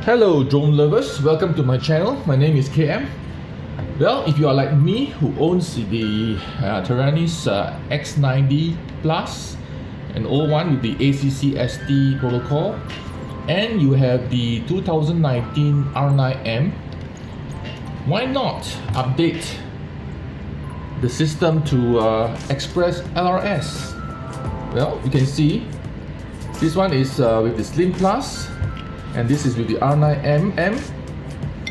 Hello drone lovers, welcome to my channel. My name is KM. Well, if you are like me who owns the Taranis X9D Plus, an old one with the ACCST protocol, and you have the 2019 R9M, why not update the system to Express LRS? Well, you can see this one is with the Slim Plus, and this is with the R9MM,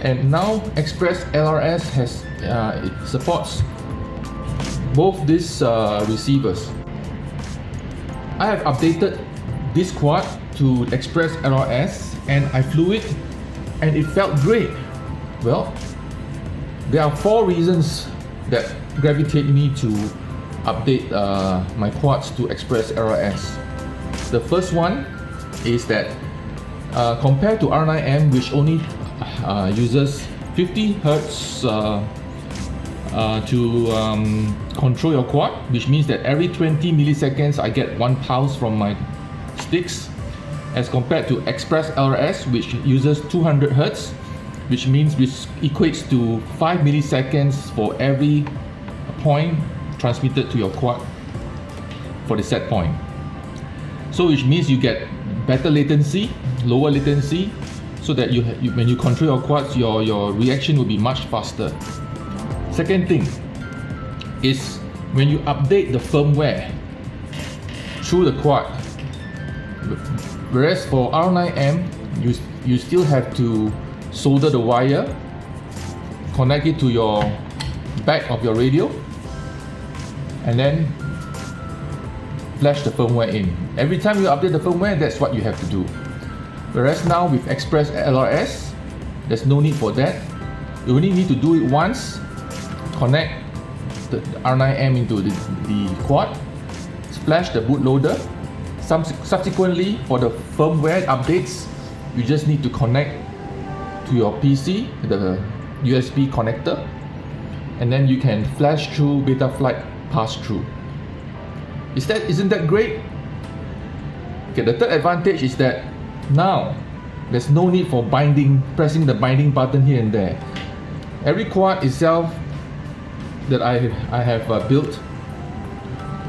and now Express LRS has it supports both these receivers. I have updated this quad to Express LRS and I flew it and it felt great. Well, there are 4 reasons that gravitate me to update my quads to Express LRS. The first one is that compared to R9M, which only uses 50 Hz to control your quad, which means that every 20 milliseconds I get 1 pulse from my sticks, as compared to Express LRS, which uses 200 Hz, which equates to 5 milliseconds for every point transmitted to your quad for the set point. So which means you get better latency, lower latency, so that when you control your quads, your reaction will be much faster. Second thing is when you update the firmware through the quad, whereas for R9M you still have to solder the wire, connect it to your back of your radio, and then flash the firmware in. Every time you update the firmware, that's what you have to do. Whereas now with Express LRS, there's no need for that. You only need to do it once, connect the R9M into the quad, flash the bootloader. Subsequently, for the firmware updates, you just need to connect to your PC, the USB connector, and then you can flash through Betaflight pass-through. Isn't that great? Okay, the third advantage is that now there's no need for pressing the binding button here and there. Every quad itself that I have built,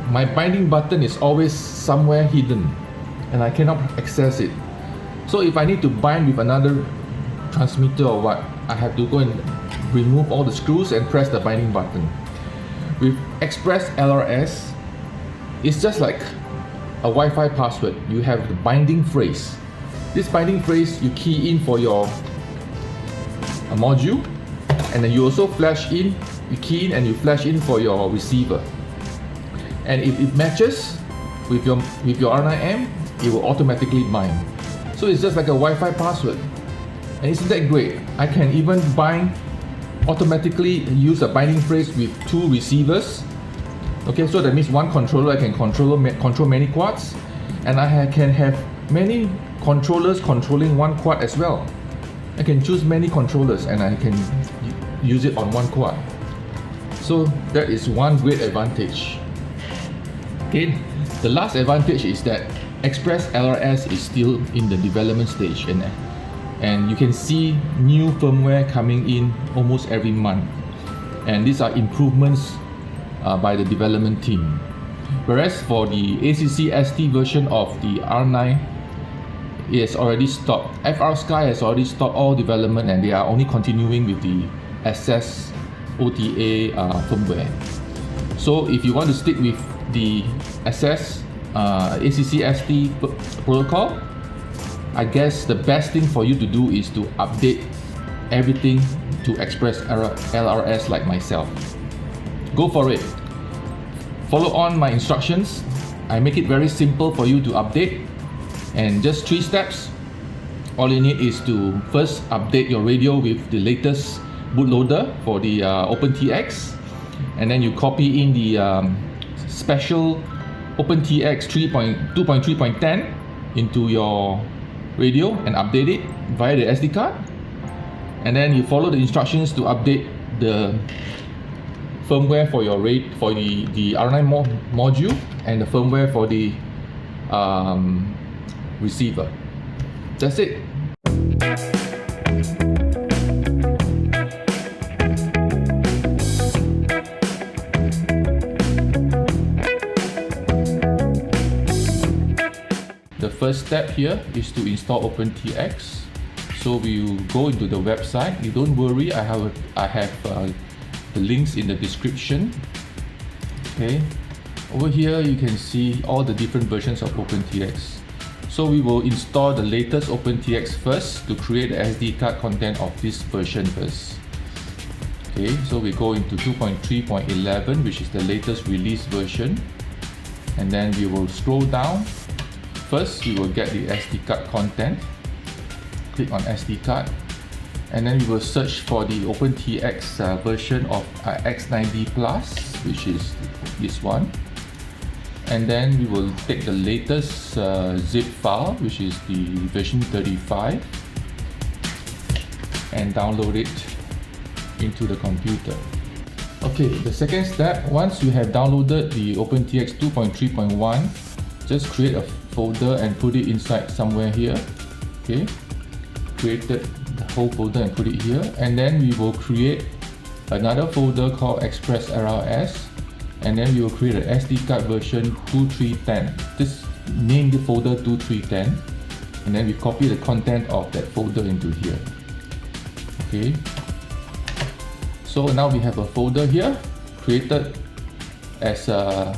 my binding button is always somewhere hidden and I cannot access it. So if I need to bind with another transmitter or what, I have to go and remove all the screws and press the binding button. With Express LRS, it's just like a Wi-Fi password. You have the binding phrase. This binding phrase you key in for your module, and then you also flash in, you key in and you flash in for your receiver. And if it matches with your R9M, it will automatically bind. So it's just like a Wi-Fi password. And isn't that great? I can even automatically use a binding phrase with 2 receivers. Okay, so that means one controller I can control many quads, and I can have many controllers controlling one quad as well. I can choose many controllers and I can use it on one quad. So that is one great advantage. Okay, the last advantage is that Express LRS is still in the development stage, and you can see new firmware coming in almost every month, and these are improvements by the development team. Whereas for the ACCST version of the R9, it has already stopped. FrSky has already stopped all development and they are only continuing with the SS OTA firmware. So if you want to stick with the SS ACCST protocol, I guess the best thing for you to do is to update everything to Express LRS like myself. Go for it. Follow on my instructions. I make it very simple for you to update, and just 3 steps. All you need is to first update your radio with the latest bootloader for the OpenTX, and then you copy in the special OpenTX 2.3.10 into your radio and update it via the SD card, and then you follow the instructions to update the firmware for your the R9 module and the firmware for the receiver. That's it. first step here is to install OpenTX. So we will go into the website. You don't worry, I have the links in the description. Okay, over here you can see all the different versions of OpenTX. So we will install the latest OpenTX first to create the SD card content of this version first. Okay, so we go into 2.3.11, which is the latest release version, and then we will scroll down. First, we will get the SD card content. Click on SD card, and then we will search for the OpenTX version of X9D Plus, which is this one. And then we will take the latest zip file, which is the version 35, and download it into the computer. Okay, the second step, once you have downloaded the OpenTX 2.3.1, just create a folder and put it inside somewhere here. Okay, created the whole folder and put it here, and then we will create another folder called Express LRS, and then we will create an SD card version 2310. Just name the folder 2310, and then we copy the content of that folder into here. Okay, so now we have a folder here created as to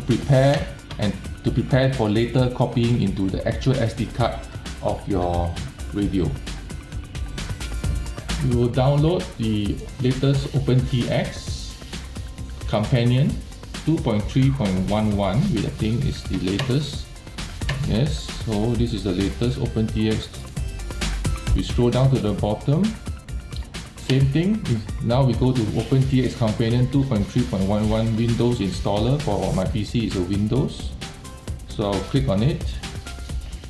prepare for later copying into the actual SD card of your radio. We will download the latest OpenTX companion 2.3.11, which I think is the latest. Yes, so this is the latest OpenTX. We scroll down to the bottom. Same thing, now we go to OpenTX companion 2.3.11 Windows installer. For my PC is a Windows. So I'll click on it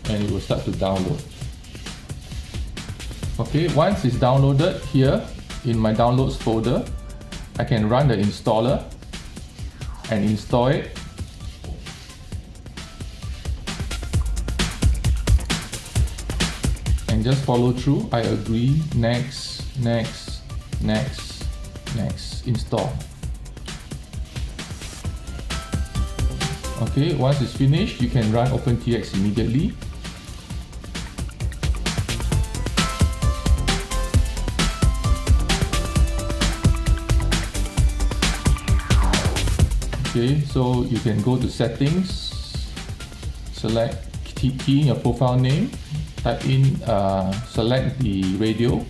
and it will start to download. Okay, once it's downloaded here in my downloads folder, I can run the installer and install it. And just follow through. I agree, next, next, next, next, install. Okay, once it's finished, you can run OpenTX immediately. Okay, so you can go to settings, select, key in your profile name, type in, select the radio.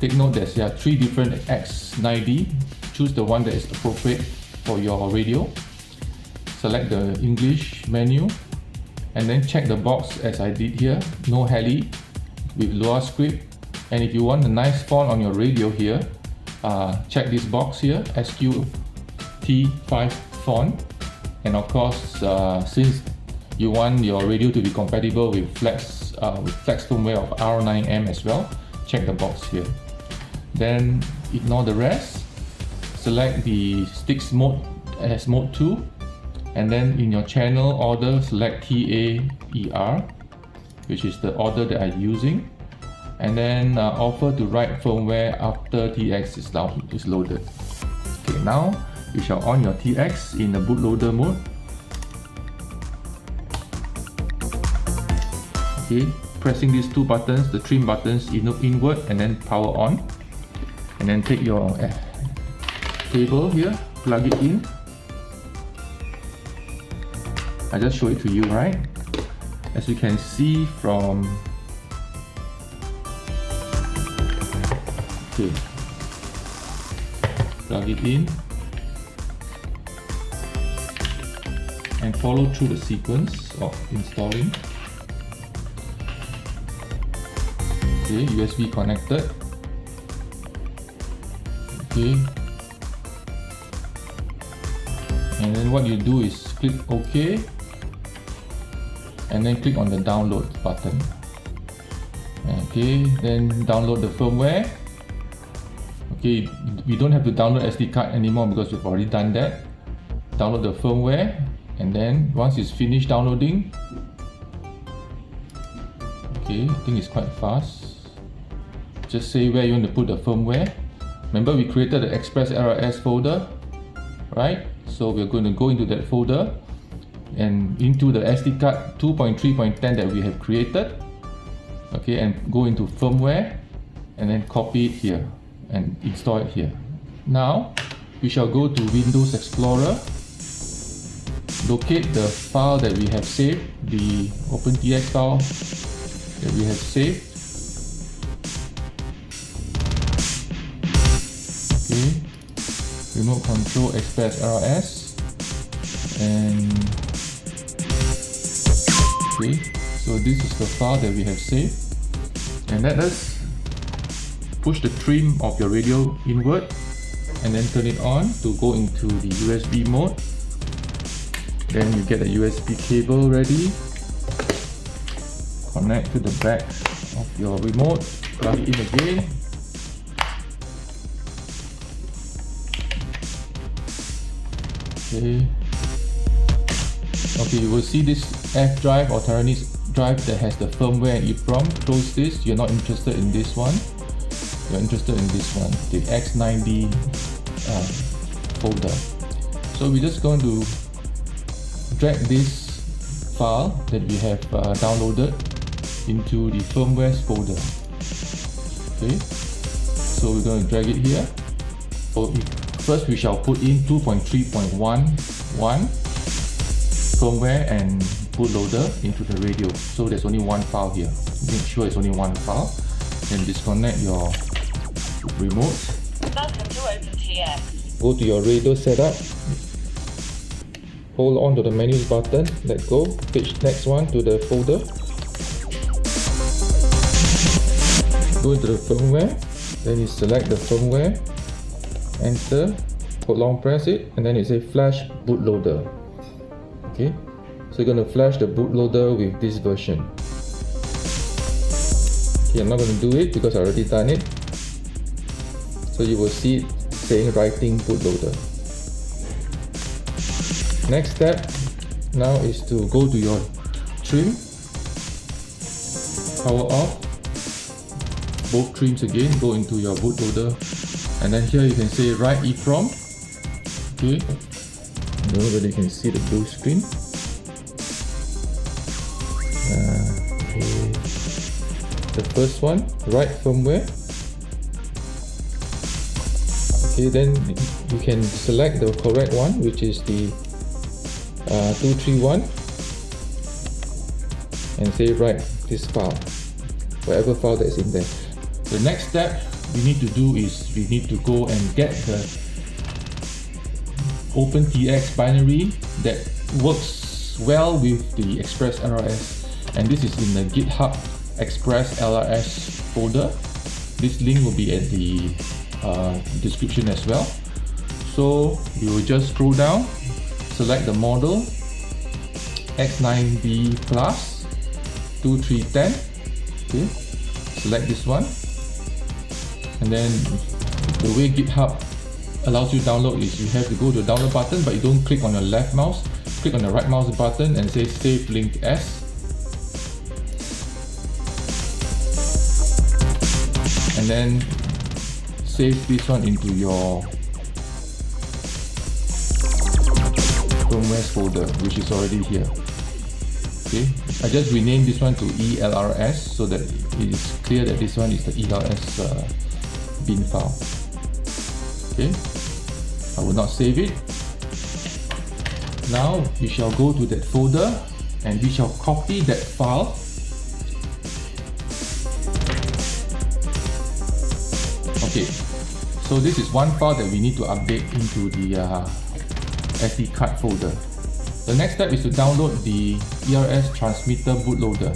Take note that there are 3 different X9D. Choose the one that is appropriate for your radio. Select the English menu, and then check the box as I did here, no heli with Lua Script. And if you want a nice font on your radio here, check this box here, SQT5 font. And of course, since you want your radio to be compatible with Flex firmware of R9M as well, check the box here. Then ignore the rest. Select the sticks mode as mode 2, and then in your channel order select TAER, which is the order that I'm using, and then offer to write firmware after TX is loaded. Okay, now you shall on your TX in the bootloader mode. Okay, pressing these 2 buttons, the trim buttons, inward and then power on, and then take your cable here, plug it in. I just show it to you, right? As you can see from, okay, plug it in and follow through the sequence of installing. Okay, USB connected. Okay, and then what you do is click OK, and then click on the download button. Okay, then download the firmware. Okay, we don't have to download SD card anymore because we've already done that. Download the firmware, and then once it's finished downloading, okay, I think it's quite fast. Just say where you want to put the firmware. Remember, we created the Express LRS folder, right? So we're going to go into that folder. and into the SD card 2.3.10 that we have created. Okay, and go into firmware and then copy it here and install it here. Now we shall go to Windows Explorer, locate the file that we have saved, the OpenTX file that we have saved. Okay, remote control Express LRS, and okay, so this is the file that we have saved. And let us push the trim of your radio inward and then turn it on to go into the USB mode. Then you get a USB cable ready, connect to the back of your remote, plug it in again. Okay, you will see this F drive or Taranis drive that has the firmware and EEPROM. Close this. You're not interested in this one. You're interested in this one, the X9D folder. So we're just going to drag this file that we have downloaded into the firmware folder. Okay, so we're going to drag it here. So first we shall put in 2.3.11 firmware and bootloader into the radio. So there's only one file here. Make sure it's only one file. Then disconnect your remote. Welcome to OpenTX. Go to your radio setup. Hold on to the menus button. Let go. Page next one to the folder. Go into the firmware. Then you select the firmware. Enter. Hold long press it, and then it says flash bootloader. Okay, so you're going to flash the bootloader with this version. Okay, I'm not going to do it because I already done it. So you will see it saying writing bootloader. Next step now is to go to your trim, power off both trims again, go into your bootloader, and then here you can say write EEPROM. Okay, I don't know whether you can see the blue screen. Okay. The first one, write firmware. Okay, then you can select the correct one, which is the 231, and say write this file, whatever file that's in there. The next step we need to do is we need to go and get the OpenTX binary that works well with the Express LRS, and this is in the GitHub Express LRS folder. This link will be at the description as well. So you will just scroll down, select the model X9D Plus 2310. Okay, select this one, and then the way GitHub allows you to download is you have to go to the download button, but you don't click on your left mouse, click on the right mouse button and say save link as, and then save this one into your firmware folder, which is already here. Okay, I just renamed this one to ELRS so that it is clear that this one is the ELRS bin file. Okay, I will not save it. Now we shall go to that folder and we shall copy that file. Okay, so this is one file that we need to update into the SD card folder. The next step is to download the ERS transmitter bootloader.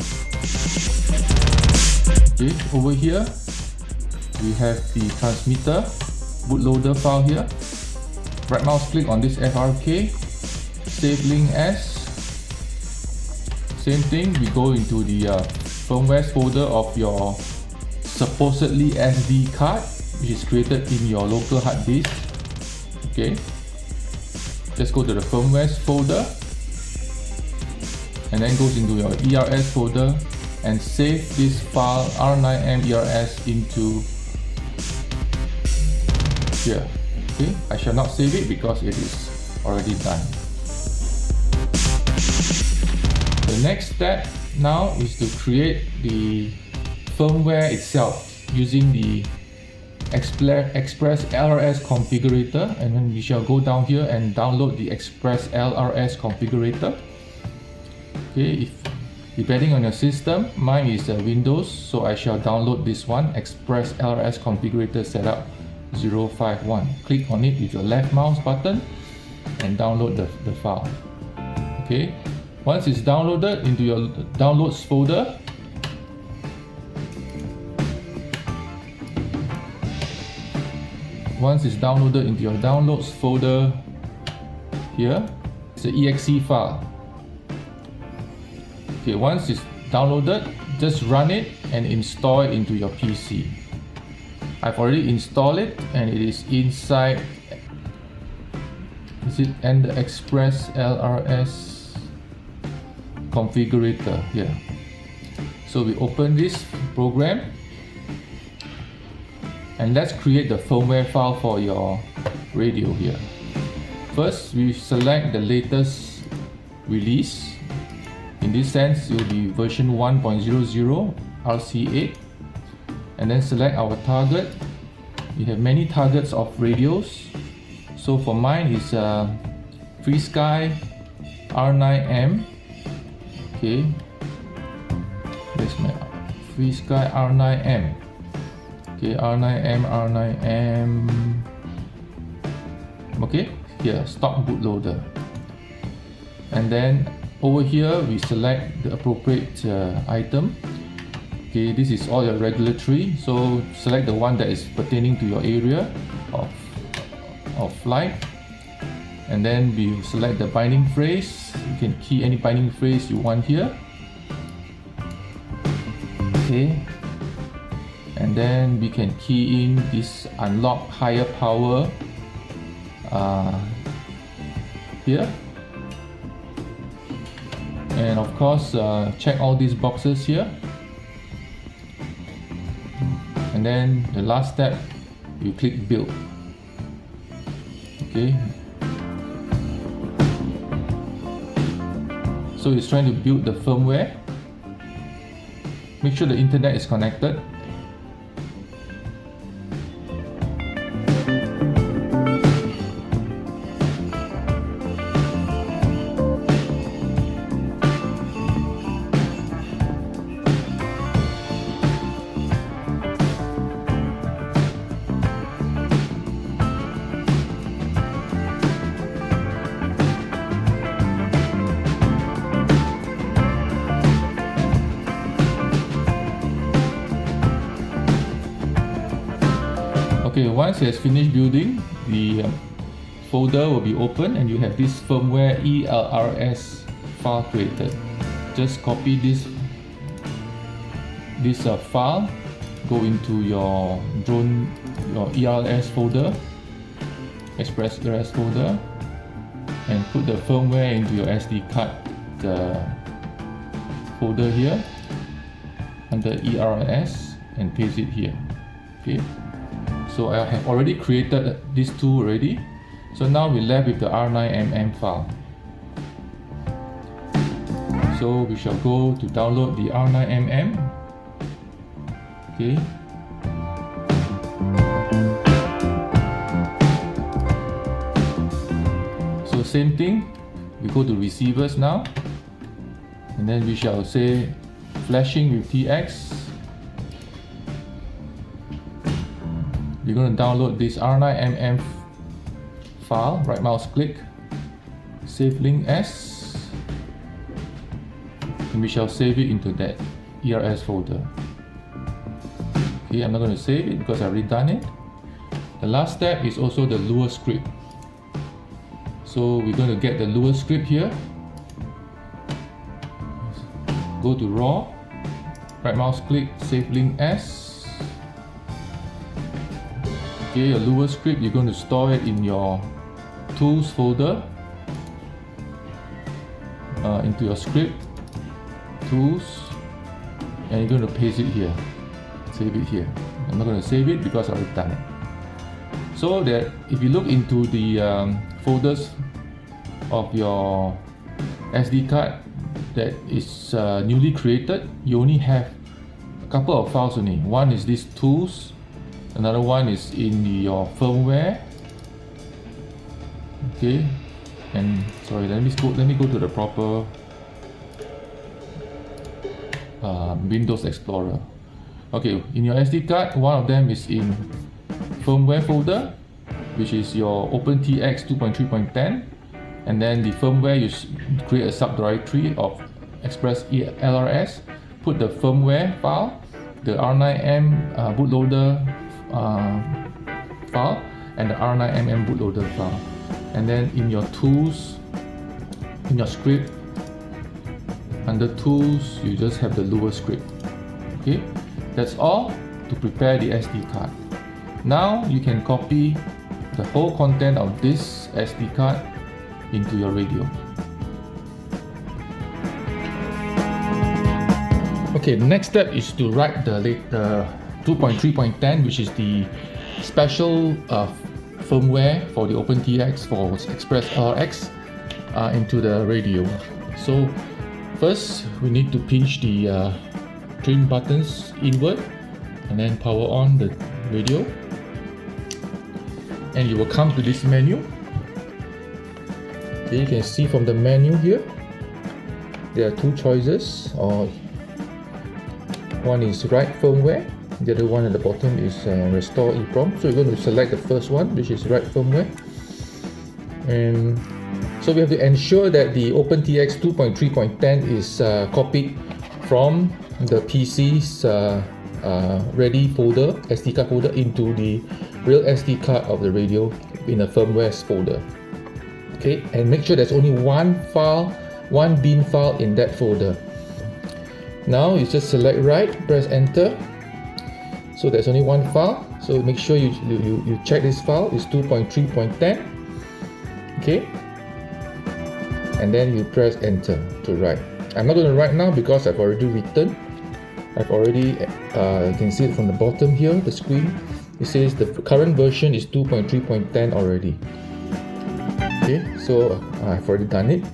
Okay, over here we have the transmitter bootloader file here. Right mouse click on this FRK, save link as. Same thing, we go into the firmware folder of your supposedly SD card, which is created in your local hard disk. Okay, just go to the firmware folder and then goes into your ERS folder and save this file R9M ERS into here. Okay, I shall not save it because it is already done. The next step now is to create the firmware itself using the Express LRS configurator, and then we shall go down here and download the Express LRS configurator. Okay, depending on your system, mine is Windows, so I shall download this one, Express LRS configurator setup 051. Click on it with your left mouse button and download the file. Okay, once it's downloaded into your downloads folder, here, it's the exe file. Okay, once it's downloaded, just run it and install it into your PC. I've already installed it and it is inside the Express LRS configurator here. So we open this program and let's create the firmware file for your radio here. First, we select the latest release. In this sense, it will be version 1.00 RC8, and then select our target. We have many targets of radios. So for mine is FrSky R9M. Okay, that's my FrSky R9M. Okay, R9M. Okay, here, stock bootloader. And then over here, we select the appropriate item. Okay, this is all your regulatory. So select the one that is pertaining to your area of flight. And then we select the binding phrase. You can key any binding phrase you want here. Okay. And then we can key in this unlock higher power here. And of course, check all these boxes here. And then the last step, you click build. Okay. So it's trying to build the firmware. Make sure the internet is connected. Okay, once it has finished building, the folder will be open and you have this firmware ELRS file created. Just copy this file, go into your drone, your ELRS folder, ExpressLRS folder, and put the firmware into your SDcard folder here under ELRS and paste it here. Okay. So I have already created these two already. So now we're left with the R9mm file. So we shall go to download the R9mm. Okay. So same thing, we go to receivers now. And then we shall say flashing with TX. We're going to download this R9mm file, right mouse click, save link as, and we shall save it into that ELRS folder. Okay, I'm not going to save it because I've already done it. The last step is also the Lua Script. So we're going to get the Lua Script here. Go to raw, right mouse click, save link as. Okay, your Lua Script, you're going to store it in your tools folder, into your script, tools, and you're going to paste it here, save it here. I'm not going to save it because I've already done it. So that if you look into the folders of your SD card, that is newly created, you only have a couple of files only. One is these tools, another one is in your firmware. Okay, and sorry, let me go to the proper Windows Explorer. Okay, in your SD card, one of them is in firmware folder, which is your OpenTX 2.3.10, and then the firmware, you create a subdirectory of Express LRS, put the firmware file, the R9M bootloader file, and the R9MM bootloader file. And then in your tools, in your script, under tools, you just have the Lua Script. Okay, that's all to prepare the SD card. Now you can copy the whole content of this SD card into your radio. Okay, the next step is to write the 2.3.10, which is the special firmware for the OpenTX for Express LRS into the radio. So first, we need to pinch the trim buttons inward and then power on the radio. And you will come to this menu. Okay, you can see from the menu here, there are two choices. One is write firmware, the other one at the bottom is restore EEPROM. So we're going to select the first one, which is write firmware. And so we have to ensure that the OpenTX 2.3.10 is copied from the PC's ready folder, SD card folder, into the real SD card of the radio in a firmware folder. Okay, and make sure there's only one file, one bin file in that folder. Now you just select write, press enter. So there's only one file. So make sure you check this file is 2.3.10. Okay, and then you press enter to write. I'm not going to write now because I've already written. You can see it from the bottom here, the screen. It says the current version is 2.3.10 already. Okay, so I've already done it.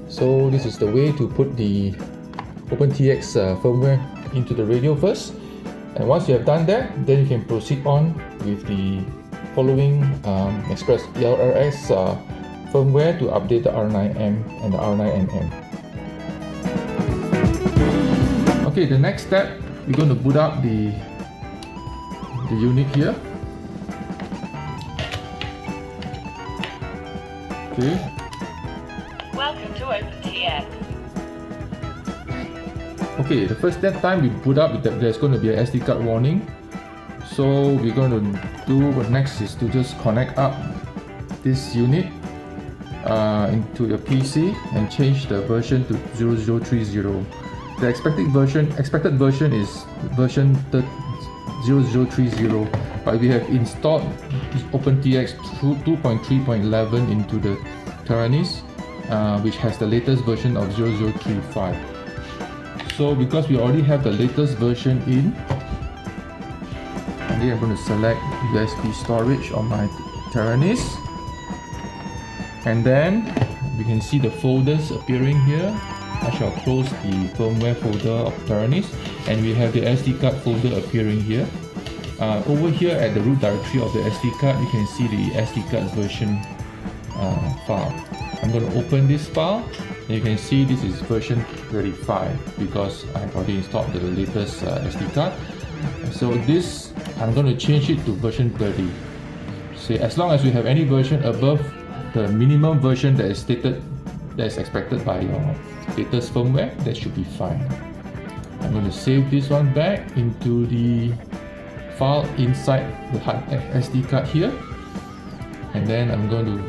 So this is the way to put the OpenTX firmware into the radio first. And once you have done that, then you can proceed on with the following Express LRS firmware to update the R9M and the R9MM. Okay, the next step, we're going to boot up the unit here. Okay. Welcome to OpenTX. Okay, the first time we boot up, there's going to be an SD card warning. So we're going to do what next is to just connect up this unit into your PC and change the version to 0030. The expected version is version 0030, but we have installed OpenTX 2.3.11 into the Taranis, which has the latest version of 0035. So because we already have the latest version in, I'm going to select USB storage on my Taranis, and then we can see the folders appearing here. I shall close the firmware folder of Taranis, and we have the SD card folder appearing here. Over here at the root directory of the SD card, you can see the SD card version file. I'm going to open this file, and you can see this is version 35 because I've already installed the latest SD card. So this, I'm going to change it to version 30. So as long as you have any version above the minimum version that is stated, that is expected by your latest firmware, that should be fine. I'm going to save this one back into the file inside the SD card here, and then I'm going to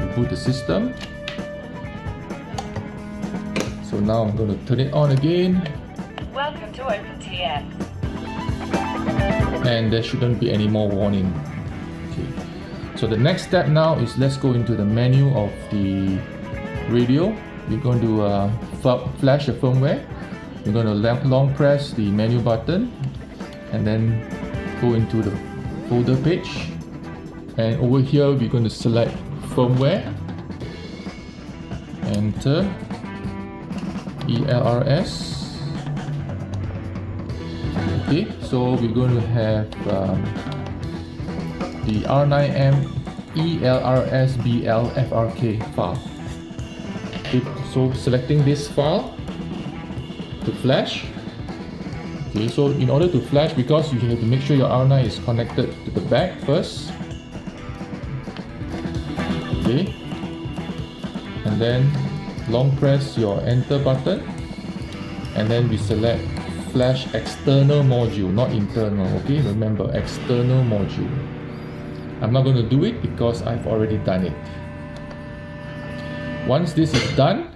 reboot the system. So now I'm going to turn it on again. Welcome to OpenTX. And there shouldn't be any more warning. Okay. So the next step now is let's go into the menu of the radio. We're going to flash the firmware. We're going to long press the menu button and then go into the folder page. And over here we're going to select firmware, enter, ELRS. Okay, so we're going to have the R9M ELRS BL FRK file. Okay, so selecting this file to flash. Okay, so in order to flash, because you have to make sure your R9 is connected to the back first. Okay, and then long press your enter button, and then we select flash external module, not internal. Okay, remember, external module. I'm not going to do it because I've already done it. Once this is done,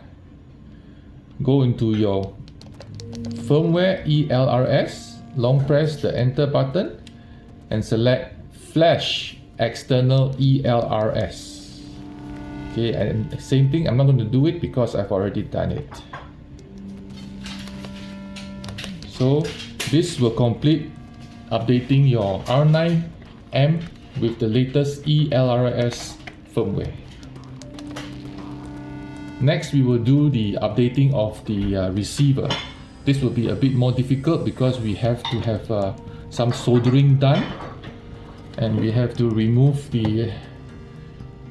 go into your firmware ELRS, long press the enter button, and select flash external ELRS. Okay, and same thing, I'm not going to do it because I've already done it. So this will complete updating your R9M with the latest ELRS firmware. Next, we will do the updating of the receiver. This will be a bit more difficult because we have to have some soldering done, and we have to remove the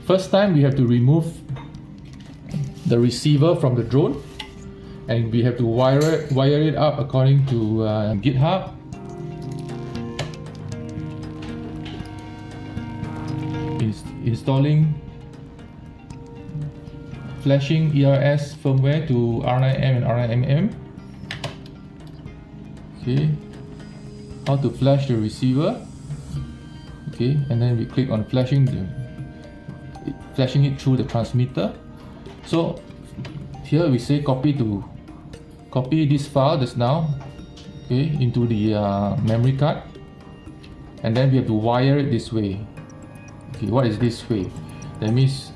first time we have to remove the receiver from the drone, and we have to wire it up according to GitHub. Installing flashing ERS firmware to R9M and R9MM. Okay, how to flash the receiver. Okay, and then we click on flashing it through the transmitter. So here we say copy this file just now, okay, into the memory card, and then we have to wire it this way. Okay, what is this way? That means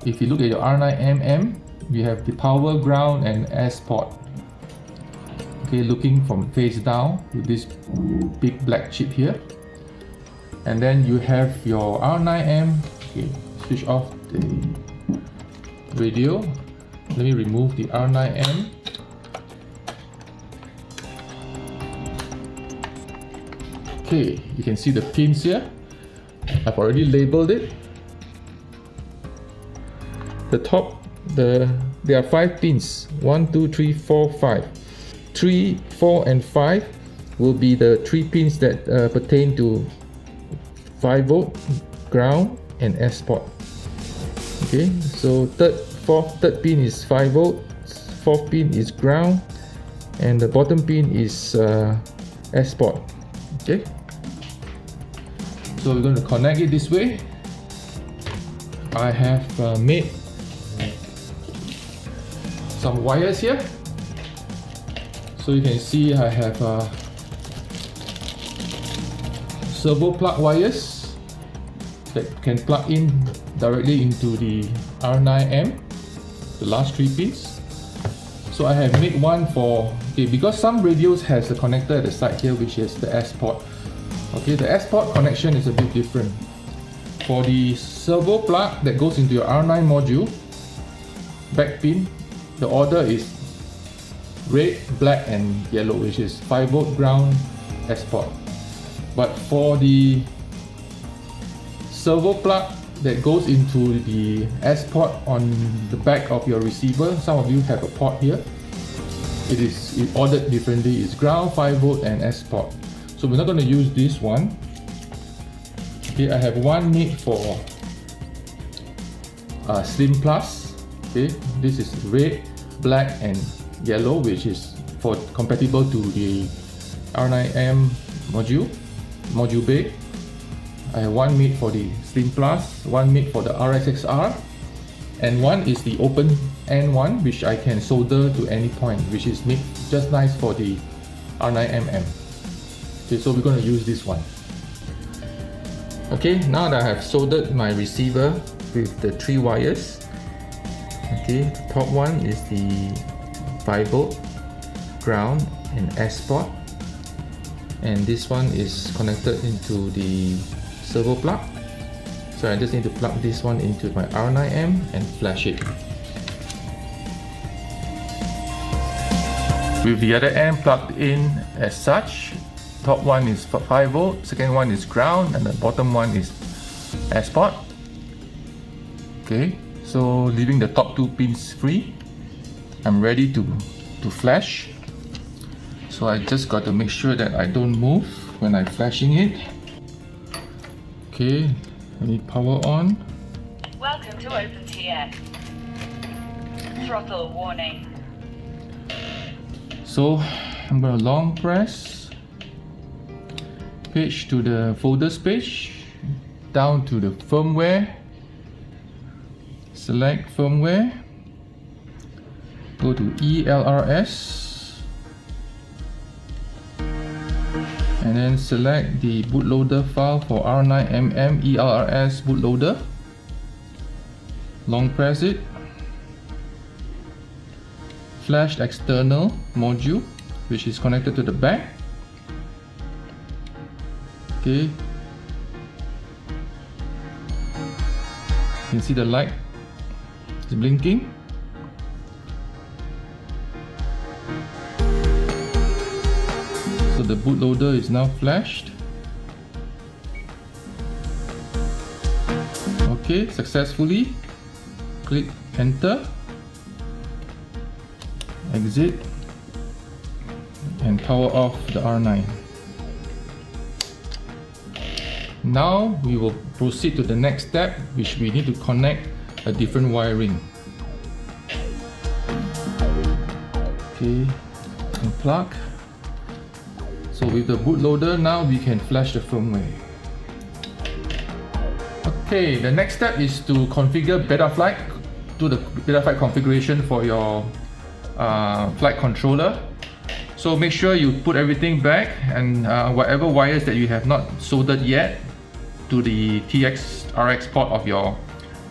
if you look at your R9MM, we have the power, ground, and S port. Okay, looking from face down with this big black chip here, and then you have your R9M. Okay, switch off the radio. Let me remove the R9M. Okay, you can see the pins here. I've already labeled it. The top, there are 5 pins. 1, 2, 3, 4, 5. 3, 4, and 5 will be the 3 pins that pertain to 5V, ground, and S port. Okay, so third pin is 5V, fourth pin is ground, and the bottom pin is S port. Okay, so we're going to connect it this way. I have made some wires here, so you can see I have servo plug wires that can plug in directly into the R9M, the last 3 pins. So I have made one for, okay, because some radios has a connector at the side here, which is the S port. Okay, the S port connection is a bit different. For the servo plug that goes into your R9 module, back pin, the order is red, black, and yellow, which is 5V, ground, S port. But for the servo plug that goes into the S port on the back of your receiver, some of you have a port here. It ordered differently. It's ground, 5V, and S port. So we're not going to use this one. Okay, I have one made for Slim Plus. Okay, this is red, black, and yellow, which is for compatible to the R9M module bay. I have one made for the Slim Plus, one made for the RXXR, and one is the open end one, which I can solder to any point, which is made just nice for the R9MM. Okay, so we're going to use this one. Okay, now that I have soldered my receiver with the 3 wires, okay, the top one is the 5V, ground, and S port, and this one is connected into the servo plug. So I just need to plug this one into my R9M and flash it. with the other end plugged in as such. Top one is 5 volt, second one is ground, and the bottom one is S-port. Okay, so leaving the top 2 pins free, I'm ready to flash. So I just got to make sure that I don't move when I'm flashing it. Okay, I need power on. Welcome to OpenTX. Throttle warning. So I'm going to long press page to the folders page, down to the firmware, select firmware, go to ELRS, and then select the bootloader file for R9mm ELRS bootloader. Long press it, flash external module which is connected to the back. Okay, you can see the light is blinking. So the bootloader is now flashed. Okay, successfully. Click enter, exit, and power off the R9. Now we will proceed to the next step, which we need to connect a different wiring. Okay, unplug. So with the bootloader now we can flash the firmware. Okay, the next step is to configure Betaflight, do the Betaflight configuration for your flight controller. So make sure you put everything back, and whatever wires that you have not soldered yet to the TX-RX port of your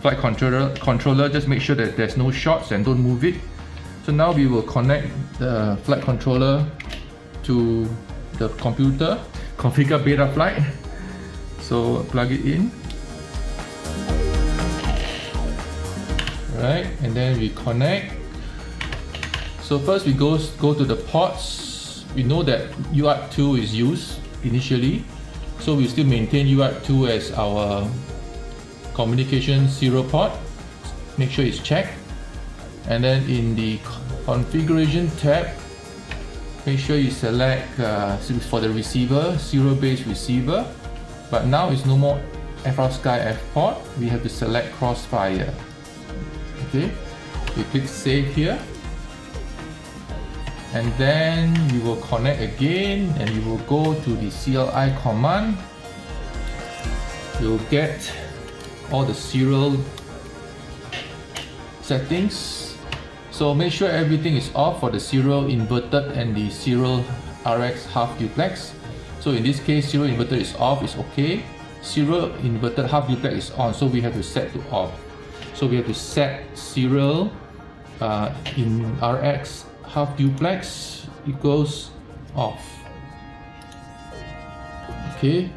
flight controller, just make sure that there's no shorts and don't move it. So now we will connect the flight controller to the computer, configure Betaflight. So plug it in. Right, and then we connect. So first we go to the ports. We know that UART2 is used initially, so we still maintain UART2 as our communication serial port. Make sure it's checked. And then in the configuration tab, make sure you select for the receiver, serial based receiver. But now it's no more FrSky F port, we have to select Crossfire. Okay, we click save here, and then we will connect again, and you will go to the CLI command. You'll get all the serial settings. So make sure everything is off for the serial inverted and the serial RX half duplex. So in this case, serial inverted is off, it's okay. Serial inverted half duplex is on, so we have to set to off. So we have to set serial in RX half duplex equals off. Okay,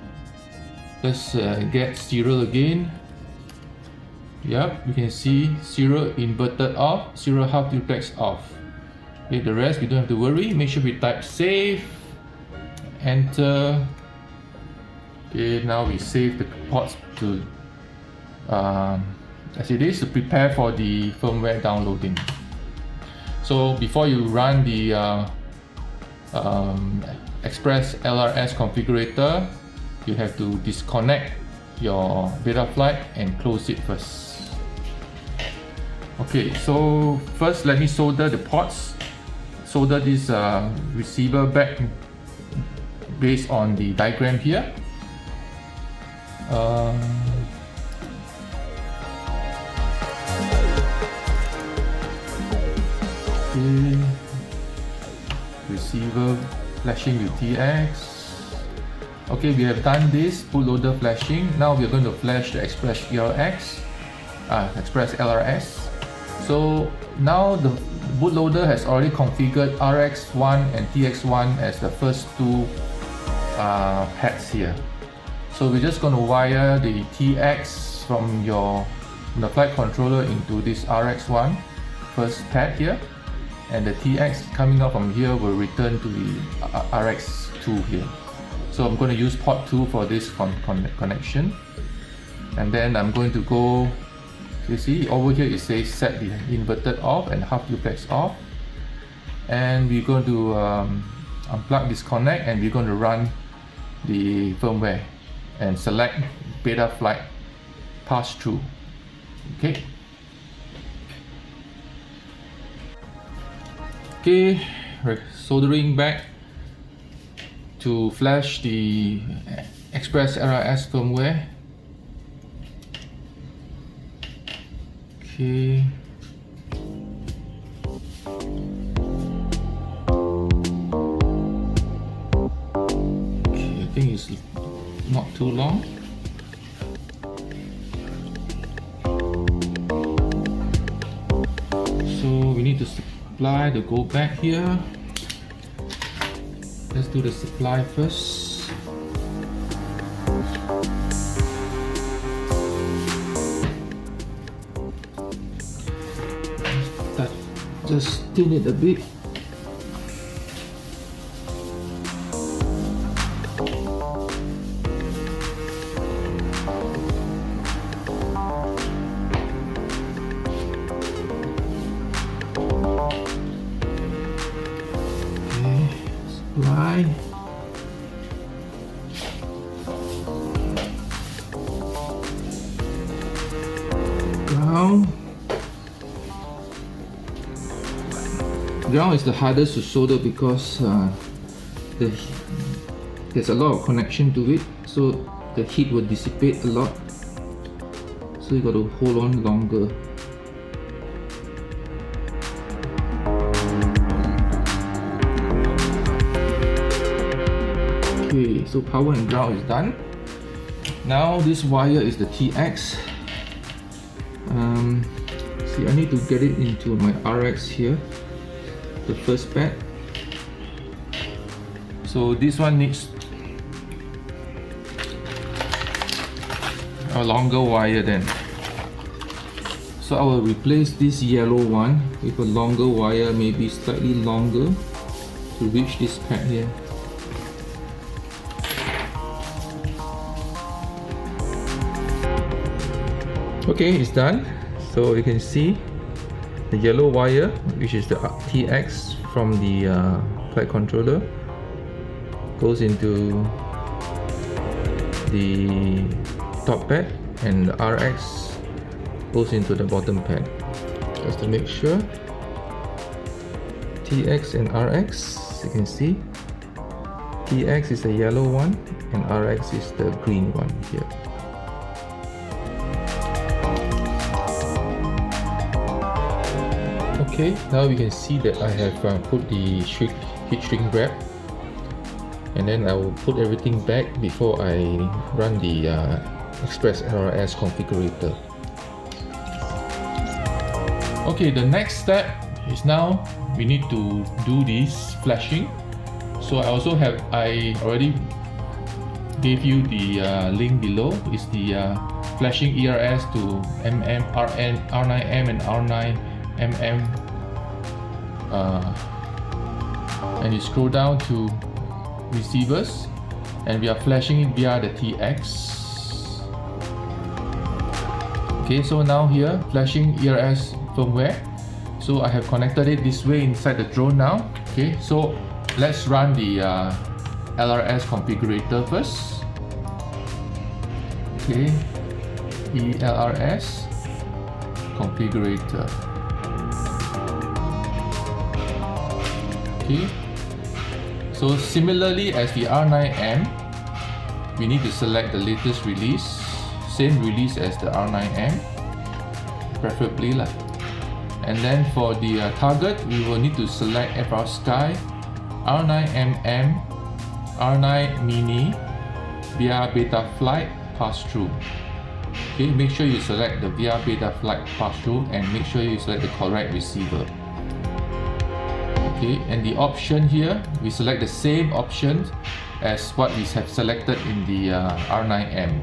let's get serial again. Yep, we can see serial inverted off, serial half duplex off. Okay, the rest we don't have to worry. Make sure we type save, enter. Okay, now we save the ports to as it is, to prepare for the firmware downloading. So before you run the Express LRS configurator, you have to disconnect your Betaflight and close it first. Okay, so first let me solder the ports. Solder this receiver back based on the diagram here. Okay. Receiver flashing with TX. Okay, we have done this bootloader flashing. Now we are going to flash the Express LRS. So now the bootloader has already configured RX1 and TX1 as the first two pads here. So we're just going to wire the TX from the flight controller into this RX1 first pad here. and the TX coming out from here will return to the RX2 here. So I'm going to use port 2 for this connection, and then I'm going to go, you see over here it says set the inverted off and half duplex off, and we're going to unplug, disconnect, and we're going to run the firmware and select Betaflight pass through. Okay. Okay, we're soldering back to flash the Express LRS firmware. Okay. Okay, I think it's not too long. So we need to supply the go back here. Let's do the supply first. Just tune it a bit. Supply. Ground. Ground is the hardest to solder because there's a lot of connection to it, so the heat will dissipate a lot. So you got to hold on longer. Okay, so power and ground is done. Now this wire is the TX. See, I need to get it into my RX here, the first pad. So this one needs a longer wire then. So I will replace this yellow one with a longer wire, maybe slightly longer, to reach this pad here. Okay, it's done. So you can see the yellow wire, which is the TX from the flight controller, goes into the top pad, and the RX goes into the bottom pad. Just to make sure, TX and RX, you can see TX is the yellow one and RX is the green one here. Okay, now we can see that I have put the heat shrink wrap, and then I will put everything back before I run the Express LRS configurator. Okay, the next step is now we need to do this flashing. So I already gave you the link below. It's the flashing ERS to R9M and R9MM. And you scroll down to receivers, and we are flashing it via the TX. Okay, so now here flashing ERS firmware. So I have connected it this way inside the drone now. Okay, so let's run the LRS configurator first. Okay, ELRS configurator. Okay, so similarly as the R9M, we need to select the latest release, same release as the R9M, preferably lah. And then for the target, we will need to select FrSky R9MM, R9 Mini via Betaflight pass-through. Okay, make sure you select the via Betaflight pass-through and make sure you select the correct receiver. Okay, and the option here, we select the same option as what we have selected in the R9M.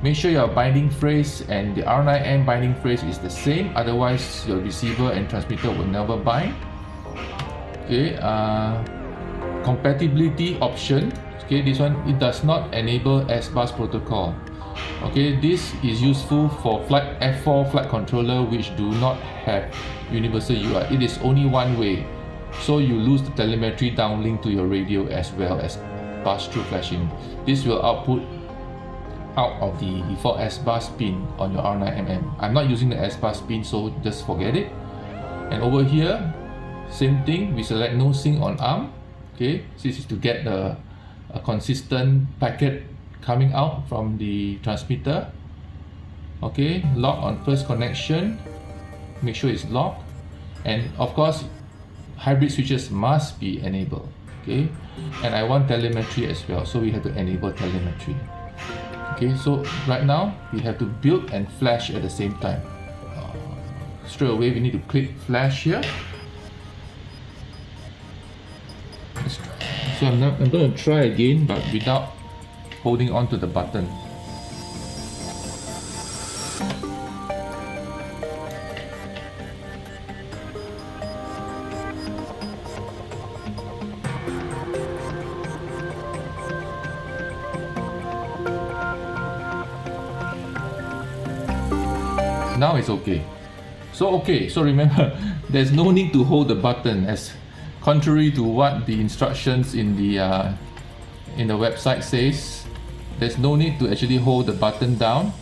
Make sure your binding phrase and the R9M binding phrase is the same, otherwise your receiver and transmitter will never bind. Okay, compatibility option. Okay, this one, it does not enable S-bus protocol. Okay, this is useful for F4 flight controller which do not have universal UI. It is only one way, so you lose the telemetry downlink to your radio as well as pass-through flashing. This will output out of the default S-bus pin on your R9mm. I'm not using the S-bus pin, so just forget it. And over here, same thing, we select no sync on ARM. Okay, this is to get a consistent packet coming out from the transmitter. Okay, lock on first connection, make sure it's locked, and of course hybrid switches must be enabled. Okay, and I want telemetry as well, so we have to enable telemetry. Okay, so right now we have to build and flash at the same time. Straight away we need to click flash here. So I'm going to try again, but without holding on to the button. Now it's okay. So remember, there's no need to hold the button, as contrary to what the instructions in the website says. There's no need to actually hold the button down.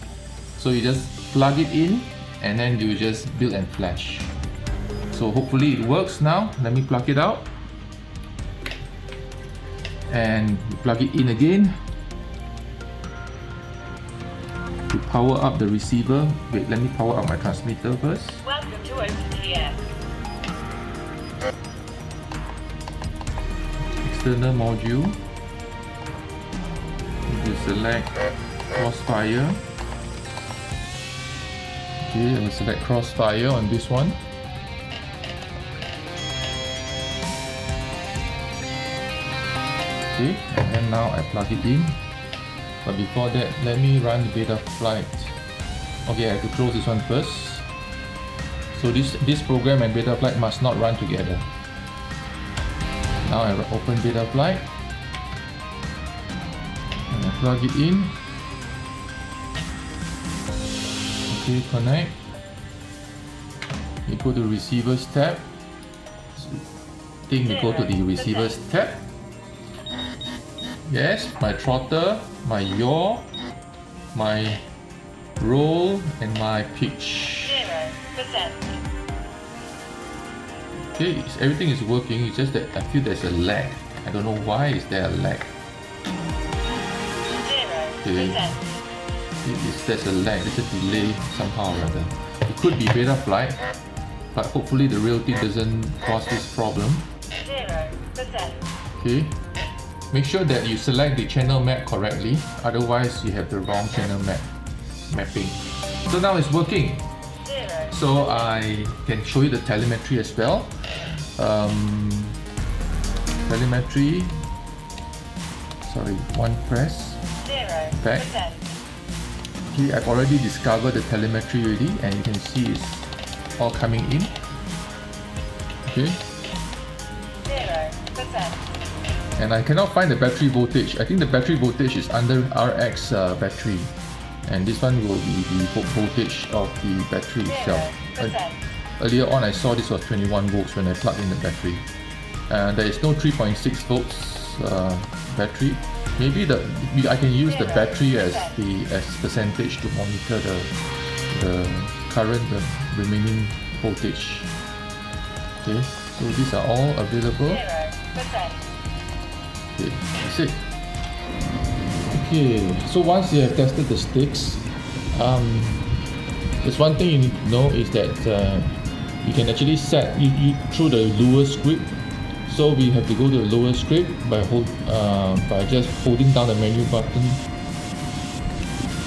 So you just plug it in and then you just build and flash. So hopefully it works now. Let me plug it out. And plug it in again. To power up the receiver. Wait, let me power up my transmitter first. Welcome to OpenTX. External module. You select crossfire. Okay, I select crossfire on this one. Okay, and then now I plug it in. But before that, let me run the Betaflight. Okay, I have to close this one first. So this program and Betaflight must not run together. Now I open Betaflight and I plug it in. Okay, connect. You go to Receivers tab. I think we go to the Receivers tab. Yes, my throttle, my yaw, my roll, and my pitch. 0%. Okay, everything is working. It's just that I feel there's a lag. I don't know why is there a lag. 0%. Okay. There's a lag, there's a delay somehow or other. It could be Betaflight, but hopefully the real thing doesn't cause this problem. 0%. Okay. Make sure that you select the channel map correctly, otherwise you have the wrong channel mapping. So now it's working. 0. So I can show you the telemetry as well. Telemetry. Sorry, one press. 0%. Back. Okay, I've already discovered the telemetry already, and you can see it's all coming in. Okay. 0%. And I cannot find the battery voltage. I think the battery voltage is under RX battery, and this one will be the voltage of the battery itself. 0%. Earlier on I saw this was 21 volts when I plugged in the battery. There is no 3.6 volts battery. Maybe I can use the battery as percentage to monitor the current, the remaining voltage. Okay, so these are all available. 0%. Okay, that's it. Okay, so once you have tested the sticks, there's one thing you need to know is that you can actually set you through the Lua Script. So we have to go to the Lua Script by just holding down the menu button.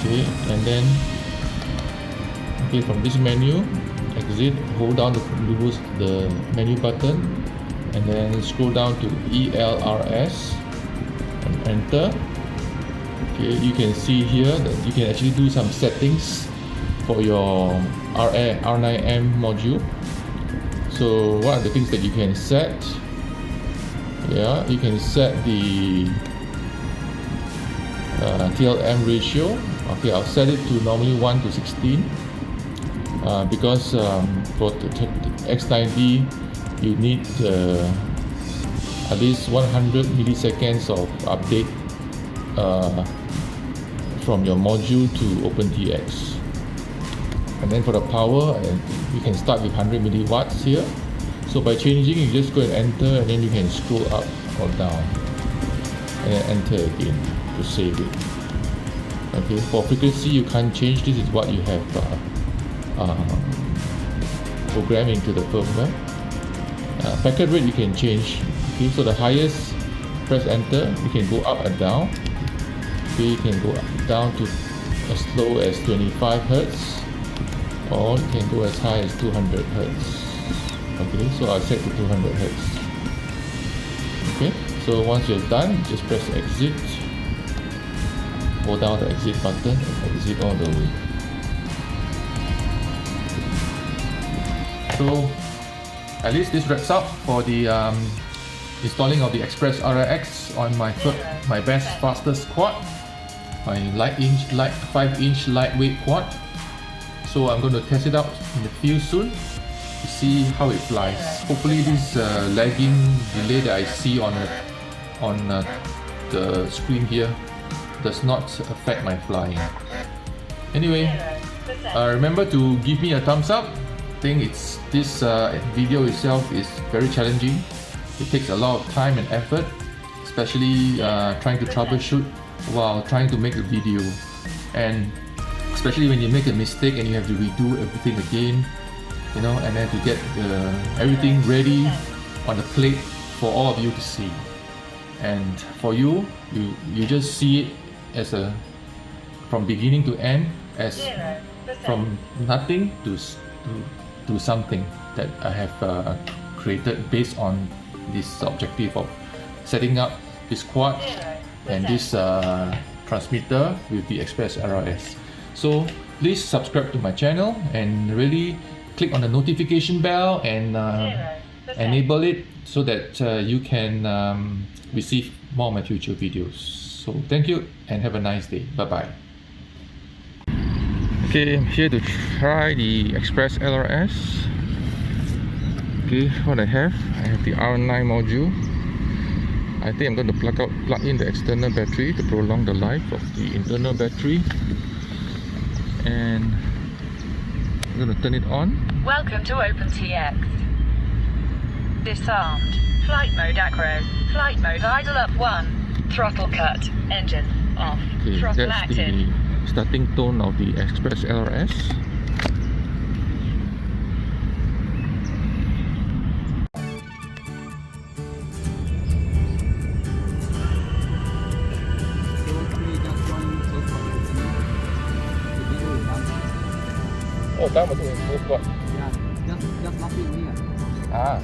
Okay, and then from this menu, exit, hold down the menu button, and then scroll down to ELRS and enter. Okay, you can see here that you can actually do some settings for your R9M module. So what are the things that you can set? Yeah, you can set the TLM ratio. Okay, I'll set it to normally 1 to 16 because for the X9D you need at least 100 milliseconds of update from your module to OpenTX. And then for the power, you can start with 100 milliwatts here. So by changing, you just go and enter, and then you can scroll up or down and then enter again to save it. Okay, for frequency you can't change. This is what you have programmed into the firmware. Packet rate you can change. Okay, so the highest, press enter, you can go up and down. Okay, you can go down to as low as 25 Hz, or you can go as high as 200 Hz. Okay, so I'll set to 200 Hz. Okay, so once you're done, just press exit. Hold down the exit button and exit all the way. So at least this wraps up for the installing of the ExpressLRS on my best fastest quad, my 5-inch lightweight quad. So I'm going to test it out in the field soon to see how it flies. Hopefully this lagging delay that I see on the screen here does not affect my flying. Anyway, remember to give me a thumbs up. I think this video itself is very challenging. It takes a lot of time and effort, especially trying to troubleshoot while trying to make a video, and especially when you make a mistake and you have to redo everything again, you know, and then to get everything ready on the plate for all of you to see. And for you just see it as from beginning to end, as from nothing to something that I have created based on this objective of setting up this quad and this transmitter with the ExpressLRS. So please subscribe to my channel and really click on the notification bell and enable it so that you can receive more of my future videos. So thank you and have a nice day. Bye bye. Okay, I'm here to try the ExpressLRS. Okay, what I have the R9 module. I think I'm going to plug in the external battery to prolong the life of the internal battery, and I'm going to turn it on. Welcome to OpenTX. Disarmed. Flight mode acro. Flight mode idle up 1. Throttle cut. Engine off. Okay, Throttle that's active. the starting tone of the ExpressLRS. Oh, that was in full squad. Yeah, just nothing here. Ah.